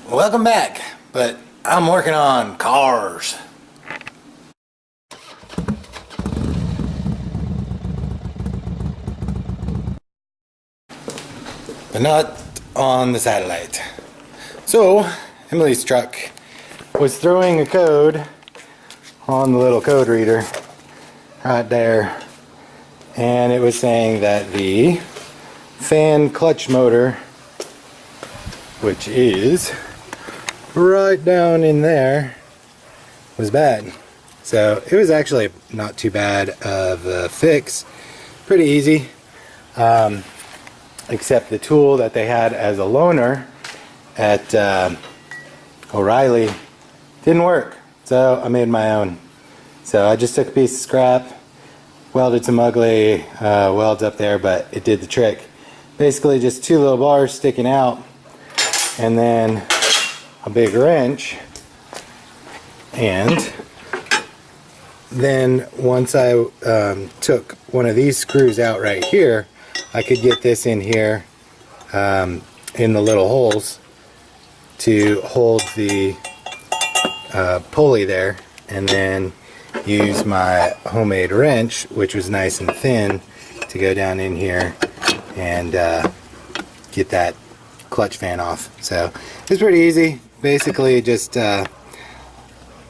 Welcome back, but I'm working on cars. But not on the satellite. So, Emily's truck was throwing a code on the little code reader right there, and it was saying that the fan clutch motor, which is right down in there, was bad. So it was actually not too bad of a fix, pretty easy, except the tool that they had as a loaner at Oriely didn't work, so I made my own. So I just took a piece of scrap, welded some ugly welds up there, but it did the trick. Basically just two little bars sticking out and then a big wrench, and then once I took one of these screws out right here, I could get this in here in the little holes to hold the pulley there, and then use my homemade wrench, which was nice and thin, to go down in here and get that clutch fan off. So it's pretty easy. Basically just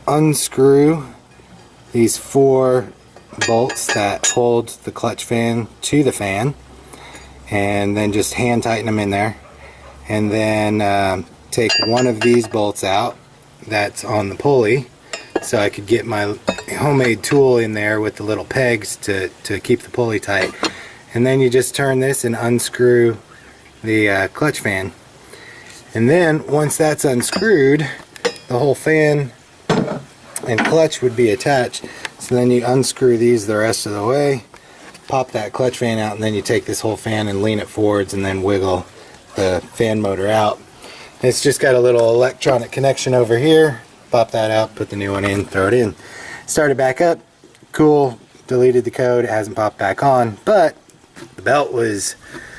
unscrew these 4 bolts that hold the clutch fan to the fan, and then just hand tighten them in there, and then take one of these bolts out that's on the pulley, so I could get my homemade tool in there with the little pegs to keep the pulley tight. And then you just turn this and unscrew the clutch fan, and then once that's unscrewed, the whole fan and clutch would be attached. So then you unscrew these the rest of the way, pop that clutch fan out, and then you take this whole fan and lean it forwards and then wiggle the fan motor out. It's just got a little electronic connection over here. Pop that out, put the new one in, throw it in. Start it back up. Cool. Deleted the code. It hasn't popped back on, but the belt was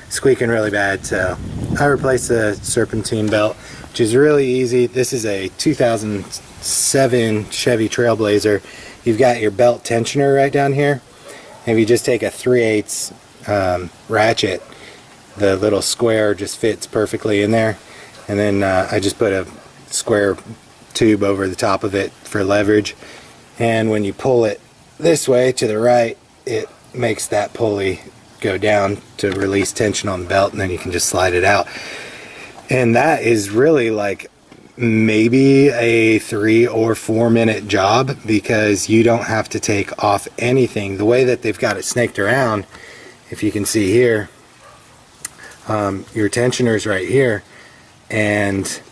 squeaking really bad, so I replaced the serpentine belt, which is really easy. This is a 2007 Chevy Trailblazer. You've got your belt tensioner right down here. If you just take a 3/8 ratchet, the little square just fits perfectly in there, and then I just put a square tube over the top of it for leverage, and when you pull it this way to the right, it makes that pulley go down to release tension on the belt, and then you can just slide it out. And that is really like maybe a 3 or 4 minute job, because you don't have to take off anything. The way that they've got it snaked around, if you can see here, your tensioner's right here, and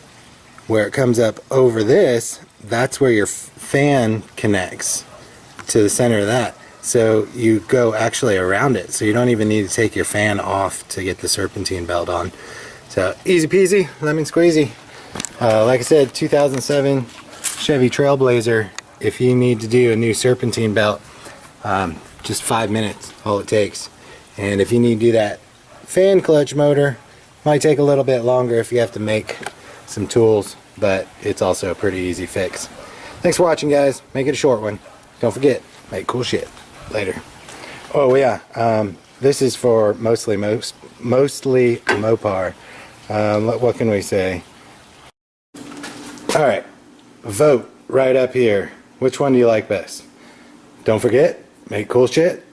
where it comes up over this, that's where your fan connects to the center of that. So you go actually around it, so you don't even need to take your fan off to get the serpentine belt on. So easy peasy, lemon squeezy. Like I said, 2007 Chevy Trailblazer. If you need to do a new serpentine belt, just 5 minutes, all it takes. And if you need to do that fan clutch motor, might take a little bit longer if you have to make some tools, but it's also a pretty easy fix. Thanks for watching, guys. Make it a short one. Don't forget, make cool shit. Later. Oh yeah, this is for mostly Mopar. What can we say? Alright, vote right up here. Which one do you like best? Don't forget, make cool shit.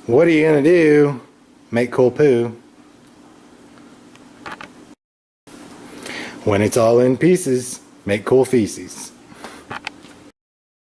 What are you gonna do? Make cool poo. When it's all in pieces, make cool feces.